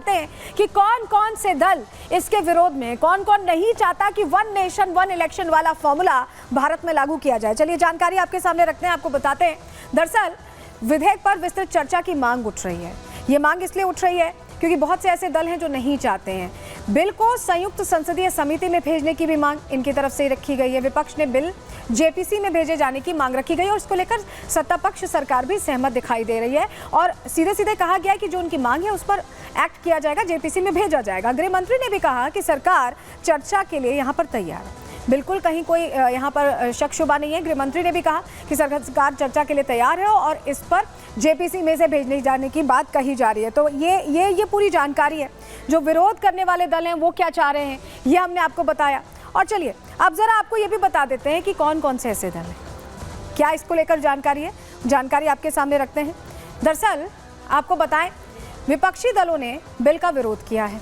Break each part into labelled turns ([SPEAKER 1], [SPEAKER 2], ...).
[SPEAKER 1] बताते हैं कि कौन कौन से दल इसके विरोध में, कौन कौन नहीं चाहता कि वन नेशन वन इलेक्शन वाला फॉर्मूला भारत में लागू किया जाए। चलिए जानकारी आपके सामने रखते हैं, आपको बताते हैं। दरअसल विधेयक पर विस्तृत चर्चा की मांग उठ रही है। ये मांग इसलिए उठ रही है क्योंकि बहुत से ऐसे दल हैं जो नहीं चाहते हैं। बिल को संयुक्त संसदीय समिति में भेजने की भी मांग इनकी तरफ से रखी गई है। विपक्ष ने बिल जेपीसी में भेजे जाने की मांग रखी गई और इसको लेकर सत्ता पक्ष सरकार भी सहमत दिखाई दे रही है और सीधे सीधे कहा गया है कि जो उनकी मांग है उस पर एक्ट किया जाएगा, जेपीसी में भेजा जाएगा। गृह मंत्री ने भी कहा कि सरकार चर्चा के लिए यहाँ पर तैयार है। बिल्कुल कहीं कोई यहाँ पर शक शुबा नहीं है। गृह मंत्री ने भी कहा कि सरकार चर्चा के लिए तैयार है और इस पर जेपीसी में से भेजने जाने की बात कही जा रही है। तो ये पूरी जानकारी है। जो विरोध करने वाले दल हैं वो क्या चाह रहे हैं ये हमने आपको बताया। और चलिए अब जरा आपको ये भी बता देते हैं कि कौन कौन से ऐसे दल हैं, क्या इसको लेकर जानकारी है। जानकारी आपके सामने रखते हैं। दरअसल आपको बताएं, विपक्षी दलों ने बिल का विरोध किया है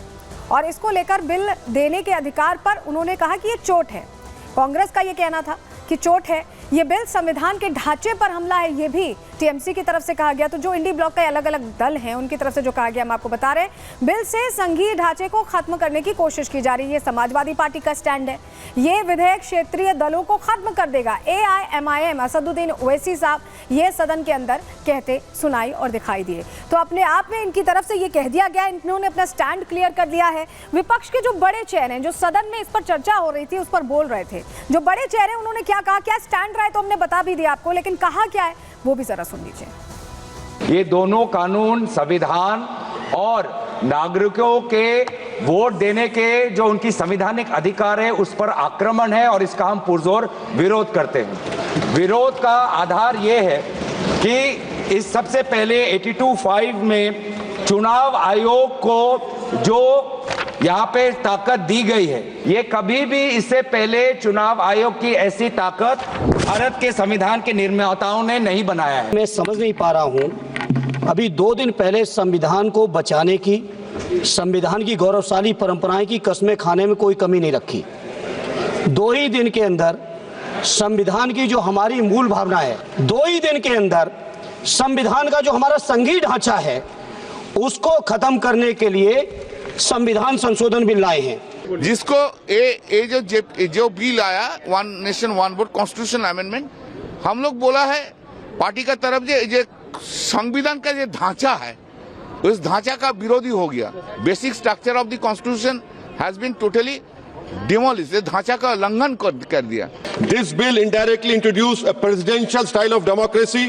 [SPEAKER 1] और इसको लेकर बिल देने के अधिकार पर उन्होंने कहा कि ये चोट है। कांग्रेस का ये कहना था कि चोट है, ये बिल संविधान के ढांचे पर हमला है, ये भी टीएमसी की तरफ से कहा गया। तो जो इंडी ब्लॉक के अलग अलग दल हैं उनकी तरफ से जो कहा गया हम आपको बता रहे हैं। बिल से संघीय ढांचे को खत्म करने की कोशिश की जा रही है। ये समाजवादी पार्टी का स्टैंड है। ये विधेयक क्षेत्रीय दलों को खत्म कर देगा। AIMIM असदुद्दीन ओवैसी साहब ये सदन के अंदर कहते सुनाई और दिखाई दिए। तो अपने आप में इनकी तरफ से ये कह दिया गया, इन्होंने अपना स्टैंड क्लियर कर दिया है। विपक्ष के जो बड़े चेहरे हैं, जो सदन में इस पर चर्चा हो रही थी उस पर बोल रहे थे, जो बड़े चेहरे उन्होंने क्या कहा, क्या स्टैंड रहा है तो हमने बता भी दिया आपको, लेकिन कहा क्या है वो भी जरा सुन लीजिए।
[SPEAKER 2] ये दोनों कानून संविधान और नागरिकों के वोट देने के जो उनकी संवैधानिक अधिकार है उस पर आक्रमण है और इसका हम पुरजोर विरोध करते हैं। विरोध का आधार ये है कि इस सबसे पहले 82(5) में चुनाव आयोग को जो यहाँ पे ताकत दी गई है, ये कभी भी इससे पहले चुनाव आयोग की ऐसी ताकत भारत के संविधान के निर्माताओं ने नहीं बनाया है।
[SPEAKER 3] मैं समझ नहीं पा रहा हूँ, अभी 2 दिन पहले संविधान को बचाने की, संविधान की गौरवशाली परंपराएं की कस्में खाने में कोई कमी नहीं रखी। 2 ही दिन के अंदर संविधान की जो हमारी मूल भावना है, 2 ही दिन के अंदर संविधान का जो हमारा संघीय ढांचा है उसको खत्म करने के लिए संविधान संशोधन बिल लाए हैं।
[SPEAKER 4] जिसको जो बिल आया one nation one vote constitution amendment, हम लोग बोला है पार्टी का तरफ जो संविधान का जो ढांचा है उस ढांचा का विरोधी हो गया। Basic structure of the constitution has been totally demolish, ढांचा का उल्लंघन कर दिया।
[SPEAKER 5] This bill indirectly introduced a presidential style of democracy.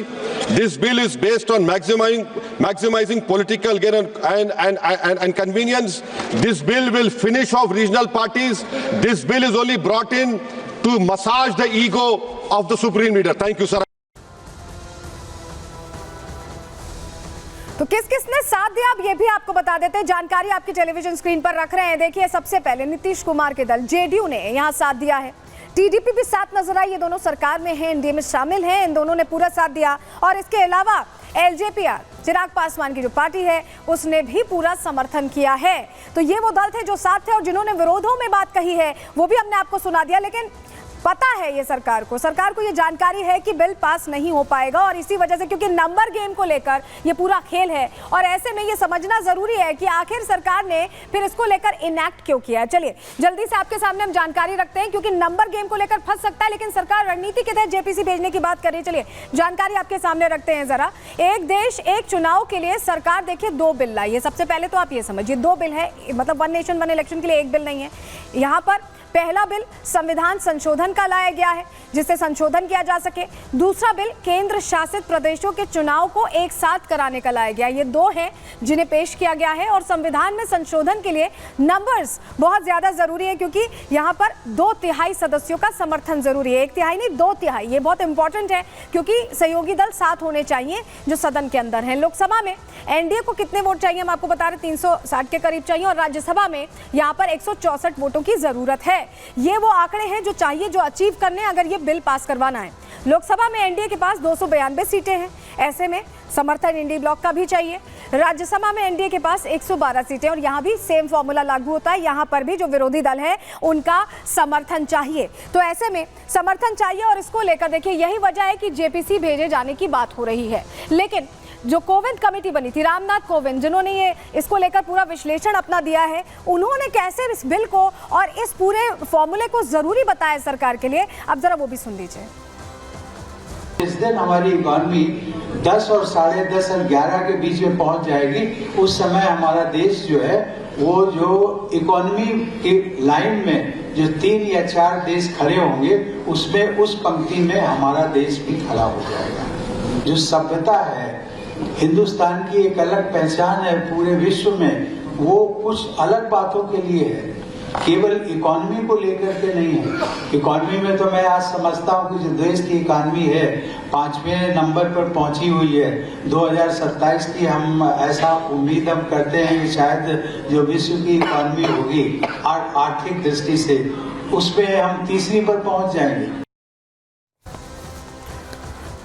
[SPEAKER 5] This bill is based on maximizing political gain and convenience. This bill will finish off regional parties. This bill is only brought in to massage the ego of the supreme leader. Thank you, sir.
[SPEAKER 1] तो किस किसने साथ दिया अब ये भी आपको बता देते हैं। जानकारी आपकी टेलीविजन स्क्रीन पर रख रहे हैं। देखिए सबसे पहले नीतीश कुमार के दल जेडीयू ने यहाँ साथ दिया है। टीडीपी भी साथ नजर आई। ये दोनों सरकार में हैं, एनडीए में शामिल हैं। इन दोनों ने पूरा साथ दिया और इसके अलावा एलजेपीआर चिराग पासवान की जो पार्टी है उसने भी पूरा समर्थन किया है। तो ये वो दल थे जो साथ थे और जिन्होंने विरोधों में बात कही है वो भी हमने आपको सुना दिया। लेकिन पता है ये सरकार को ये जानकारी है कि बिल पास नहीं हो पाएगा और इसी वजह से, क्योंकि नंबर गेम को लेकर ये पूरा खेल है और ऐसे में ये समझना जरूरी है कि आखिर सरकार ने फिर इसको लेकर इनएक्ट क्यों किया। चलिए जल्दी से आपके सामने हम जानकारी रखते हैं क्योंकि नंबर गेम को लेकर फंस सकता है, लेकिन सरकार रणनीति के तहत जेपीसी भेजने की बात कर रही है। चलिए जानकारी आपके सामने रखते हैं जरा। एक देश एक चुनाव के लिए सरकार देखिए 2 बिल लाई है। सबसे पहले तो आप ये समझिए 2 बिल है, मतलब वन नेशन वन इलेक्शन के लिए 1 बिल नहीं है। यहाँ पर पहला बिल संविधान संशोधन का लाया गया है जिससे संशोधन किया जा सके। दूसरा बिल केंद्र शासित प्रदेशों के चुनाव को एक साथ कराने का लाया गया। ये 2 हैं जिन्हें पेश किया गया है और संविधान में संशोधन के लिए नंबर्स बहुत ज्यादा जरूरी है क्योंकि यहाँ पर 2/3 सदस्यों का समर्थन जरूरी है। 1/3 नहीं 2/3। ये बहुत इंपॉर्टेंट है क्योंकि सहयोगी दल साथ होने चाहिए जो सदन के अंदर हैं। लोकसभा में एनडीए को कितने वोट चाहिए हम आपको बता रहे, 360 के करीब चाहिए और राज्यसभा में यहाँ पर 164 वोटों की जरूरत है। ये वो आंकड़े हैं जो चाहिए, जो अचीव करने अगर ये बिल पास करवाना है। लोकसभा में एनडीए के पास 292 सीटें हैं, ऐसे में समर्थन इंडी ब्लॉक का भी चाहिए। राज्यसभा में एनडीए के पास 112 सीटें और यहाँ भी सेम फॉर्मूला लागू होता है। यहाँ पर भी जो विरोधी दल है उनका समर्थन चाहिए। तो ऐसे में समर्थन चाहिए और इसको लेकर देखिए यही वजह है कि जेपीसी भेजे जाने की बात हो रही है। लेकिन जो कोविंद कमेटी बनी थी, रामनाथ कोविंद, जिन्होंने ये इसको लेकर पूरा विश्लेषण अपना दिया है, उन्होंने कैसे इस बिल को और इस पूरे फॉर्मूले को जरूरी बताया सरकार के लिए, अब जरा वो भी सुन लीजिए।
[SPEAKER 6] जिस दिन हमारी इकॉनमी 10 और 10:30 और 11 के बीच में पहुंच जाएगी, उस समय हमारा देश जो है वो जो इकॉनमी की लाइन में जो 3 या 4 देश खड़े होंगे, उसमें उस पंक्ति में हमारा देश भी खड़ा हो जाएगा। जो सभ्यता है, हिंदुस्तान की एक अलग पहचान है पूरे विश्व में, वो कुछ अलग बातों के लिए है, केवल इकॉनमी को लेकर के नहीं है। इकॉनमी में तो मैं आज समझता हूँ कि जो देश की इकॉनमी है 5वें नंबर पर पहुंची हुई है। 2027 की हम ऐसा उम्मीद हम करते हैं कि शायद जो विश्व की इकॉनमी होगी आर्थिक दृष्टि से, उसमें हम 3री पर पहुंच जाएंगे।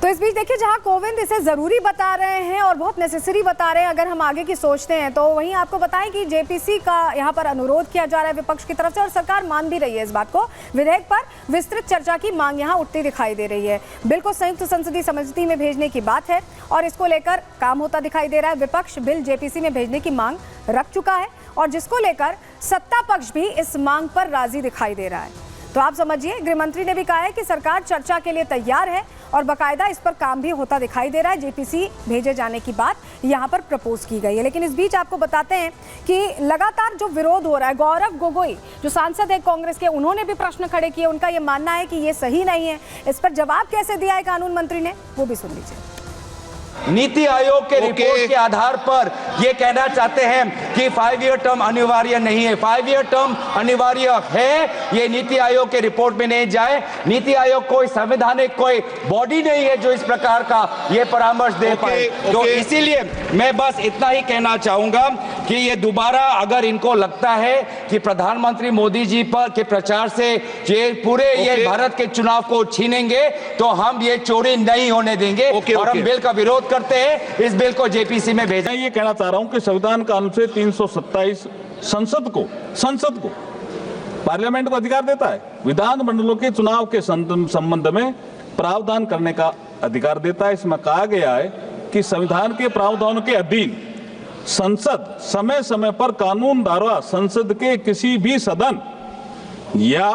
[SPEAKER 1] तो इस बीच देखिए, जहां कोविंद इसे जरूरी बता रहे हैं और बहुत नेसेसरी बता रहे हैं, अगर हम आगे की सोचते हैं तो वहीं आपको बताएं कि जेपीसी का यहां पर अनुरोध किया जा रहा है विपक्ष की तरफ से, और सरकार मान भी रही है इस बात को। विधेयक पर विस्तृत चर्चा की मांग यहां उठती दिखाई दे रही है। बिल को संयुक्त संसदीय समिति में भेजने की बात है और इसको लेकर काम होता दिखाई दे रहा है। विपक्ष बिल जेपीसी में भेजने की मांग रख चुका है और जिसको लेकर सत्ता पक्ष भी इस मांग पर राजी दिखाई दे रहा है। तो आप समझिए, गृह मंत्री ने भी कहा है कि सरकार चर्चा के लिए तैयार है और बाकायदा इस पर काम भी होता दिखाई दे रहा है। जेपीसी भेजे जाने की बात यहां पर प्रपोज की गई है। लेकिन इस बीच आपको बताते हैं कि लगातार जो विरोध हो रहा है, गौरव गोगोई जो सांसद है कांग्रेस के, उन्होंने भी प्रश्न खड़े किए। उनका ये मानना है कि ये सही नहीं है। इस पर जवाब कैसे दिया है कानून मंत्री ने, वो भी सुन लीजिए।
[SPEAKER 2] नीति आयोग के रिपोर्ट के आधार पर ये कहना चाहते हैं कि 5 ईयर टर्म अनिवार्य नहीं है। 5 ईयर टर्म अनिवार्य है, ये नीति आयोग के रिपोर्ट में नहीं जाए। नीति आयोग कोई संवैधानिक कोई बॉडी नहीं है जो इस प्रकार का ये परामर्श दे पाए। तो इसीलिए मैं बस इतना ही कहना चाहूंगा कि ये दोबारा अगर इनको लगता है कि प्रधानमंत्री मोदी जी पर के प्रचार से ये पूरे ये भारत के चुनाव को छीनेंगे, तो हम ये चोरी नहीं होने देंगे और हम बिल का विरोध करते हैं। इस बिल को जेपीसी में भेजा।
[SPEAKER 7] मैं ये कहना चाह रहा हूं कि संविधान का अनुच्छेद 327 संसद को पार्लियामेंट को अधिकार देता है, विधानमंडलों के चुनाव के संबंध में प्रावधान करने का अधिकार देता है। इसमें कहा गया है कि संविधान के प्रावधानों के अधीन संसद समय समय पर कानून द्वारा संसद के किसी भी सदन या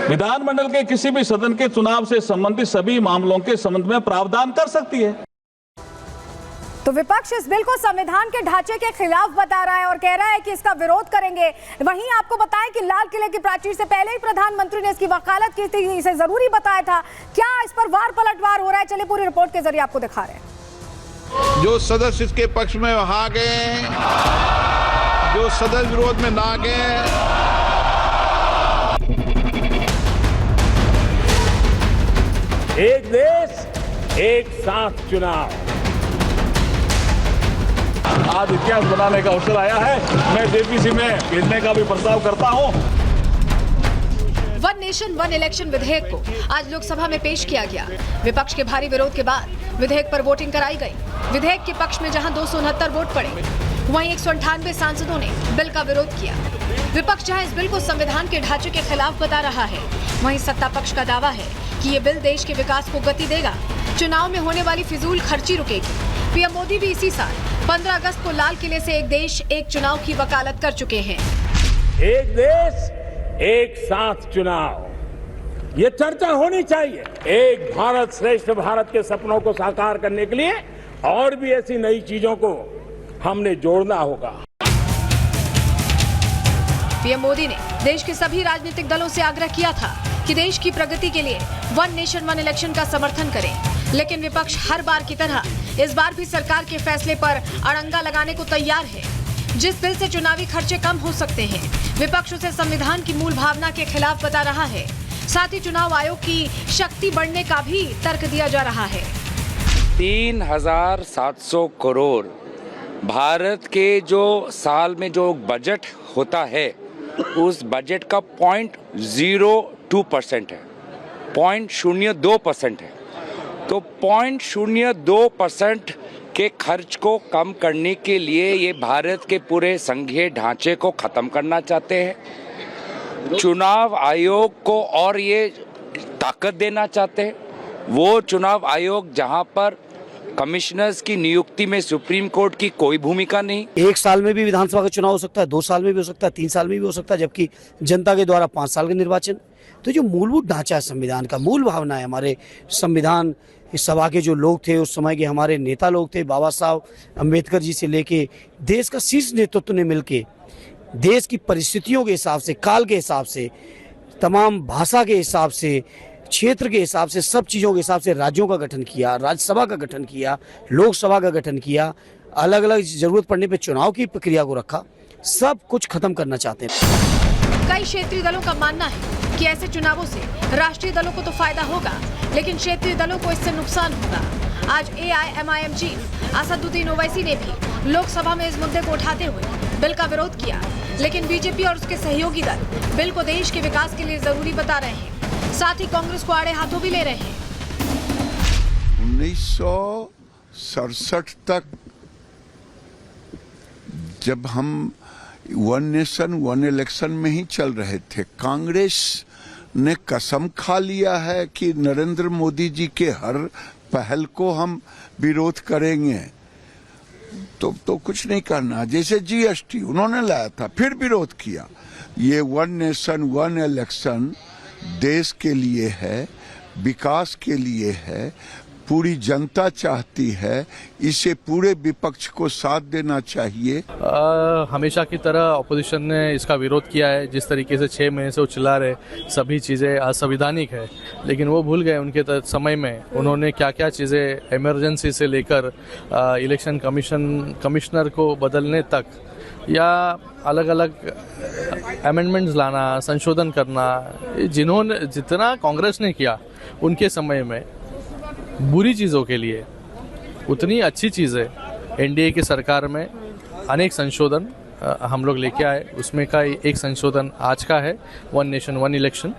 [SPEAKER 7] विधानमंडल के किसी भी सदन के चुनाव से संबंधित सभी मामलों के संबंध में प्रावधान कर सकती है।
[SPEAKER 1] तो विपक्ष इस बिल को संविधान के ढांचे के खिलाफ बता रहा है और कह रहा है कि इसका विरोध करेंगे। वहीं आपको बताएं कि लाल किले की प्राचीर से पहले ही प्रधानमंत्री ने इसकी वकालत की थी, इसे जरूरी बताया था। क्या इस पर वार पलटवार हो रहा है, चलिए पूरी रिपोर्ट के जरिए आपको दिखा रहे हैं।
[SPEAKER 4] जो सदस्य इसके पक्ष में वहां गए, जो सदस्य विरोध में ना गए,
[SPEAKER 8] एक देश एक साथ चुनाव,
[SPEAKER 7] आज इतिहास बनाने का अवसर आया है। मैं जेपीसी में भेजने का भी प्रस्ताव करता हूं।
[SPEAKER 1] वन नेशन वन इलेक्शन विधेयक को आज लोकसभा में पेश किया गया। विपक्ष के भारी विरोध के बाद विधेयक पर वोटिंग कराई गई। विधेयक के पक्ष में जहां 269 वोट पड़े, वहीं 198 सांसदों ने बिल का विरोध किया। विपक्ष जहां इस बिल को संविधान के ढांचे के खिलाफ बता रहा है, वहीं सत्ता पक्ष का दावा है कि ये बिल देश के विकास को गति देगा, चुनाव में होने वाली फिजूल खर्ची रुकेगी। पीएम मोदी भी इसी साल 15 अगस्त को लाल किले से एक देश एक चुनाव की वकालत कर चुके हैं।
[SPEAKER 8] एक देश एक साथ चुनाव, ये चर्चा होनी चाहिए। एक भारत श्रेष्ठ भारत के सपनों को साकार करने के लिए और भी ऐसी नई चीजों को हमने जोड़ना होगा।
[SPEAKER 1] पीएम मोदी ने देश के सभी राजनीतिक दलों से आग्रह किया था कि देश की प्रगति के लिए वन नेशन वन इलेक्शन का समर्थन करें, लेकिन विपक्ष हर बार की तरह इस बार भी सरकार के फैसले पर अड़ंगा लगाने को तैयार है। जिस बिल से चुनावी खर्चे कम हो सकते हैं, विपक्ष उसे संविधान की मूल भावना के खिलाफ बता रहा है। साथ ही चुनाव आयोग की शक्ति बढ़ने का भी तर्क दिया जा रहा है।
[SPEAKER 2] 3700 करोड़ भारत के जो साल में जो बजट होता है, उस बजट का 0.02% है, 0.02% है। तो 0.02% के खर्च को कम करने के लिए ये भारत के पूरे संघीय ढांचे को खत्म करना चाहते हैं। चुनाव आयोग को और ये ताकत देना चाहते हैं। वो चुनाव आयोग जहां पर कमिश्नर्स की नियुक्ति में सुप्रीम कोर्ट की कोई भूमिका नहीं।
[SPEAKER 3] 1 साल में भी विधानसभा का चुनाव हो सकता है, 2 साल में भी हो सकता है, 3 साल में भी हो सकता है, जबकि जनता के द्वारा 5 साल का निर्वाचन। तो जो मूलभूत ढांचा है संविधान का, मूल भावना है हमारे संविधान, इस सभा के जो लोग थे उस समय के हमारे नेता लोग थे, बाबा साहब अम्बेडकर जी से लेके देश का शीर्ष नेतृत्व ने मिलके देश की परिस्थितियों के हिसाब से, काल के हिसाब से, तमाम भाषा के हिसाब से, क्षेत्र के हिसाब से, सब चीज़ों के हिसाब से राज्यों का गठन किया, राज्यसभा का गठन किया, लोकसभा का गठन किया, अलग अलग जरूरत पड़ने पे चुनाव की प्रक्रिया को रखा। सब कुछ खत्म करना चाहते हैं।
[SPEAKER 1] कई क्षेत्रीय दलों का मानना है कि ऐसे चुनावों से राष्ट्रीय दलों को तो फायदा होगा, लेकिन क्षेत्रीय दलों को इससे नुकसान होगा। आज AIMIM चीफ असदुद्दीन ओवैसी ने भी लोकसभा में इस मुद्दे को उठाते हुए बिल का विरोध किया, लेकिन बीजेपी और उसके सहयोगी दल बिल को देश के विकास के लिए जरूरी बता रहे हैं, साथ ही कांग्रेस को आड़े हाथों भी ले रहे हैं।
[SPEAKER 9] 1967 तक जब हम वन नेशन वन इलेक्शन में ही चल रहे थे, कांग्रेस ने कसम खा लिया है कि नरेंद्र मोदी जी के हर पहल को हम विरोध करेंगे। तो कुछ नहीं करना। जैसे GST उन्होंने लाया था, फिर विरोध किया। ये वन नेशन वन इलेक्शन देश के लिए है, विकास के लिए है, पूरी जनता चाहती है, इसे पूरे विपक्ष को साथ देना चाहिए।
[SPEAKER 10] हमेशा की तरह ऑपोजिशन ने इसका विरोध किया है। जिस तरीके से 6 महीने से वो चिल्ला रहे सभी चीज़ें असंवैधानिक है, लेकिन वो भूल गए उनके समय में उन्होंने क्या क्या चीज़ें इमरजेंसी से लेकर इलेक्शन कमिश्नर को बदलने तक या अलग अलग अमेंडमेंट्स लाना, संशोधन करना, जिन्होंने जितना कांग्रेस ने किया उनके समय में बुरी चीज़ों के लिए, उतनी अच्छी चीज़ें NDA की सरकार में अनेक संशोधन हम लोग लेके आए। उसमें का एक संशोधन आज का है, वन नेशन वन इलेक्शन।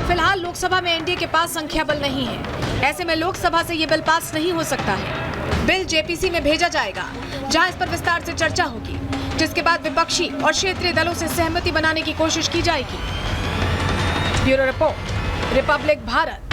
[SPEAKER 1] फिलहाल लोकसभा में NDA के पास संख्या बल नहीं है, ऐसे में लोकसभा से ये बिल पास नहीं हो सकता है। बिल JPC में भेजा जाएगा, जहां इस पर विस्तार से चर्चा होगी, जिसके बाद विपक्षी और क्षेत्रीय दलों से सहमति बनाने की कोशिश की जाएगी। Bureau report, Republic Bharat.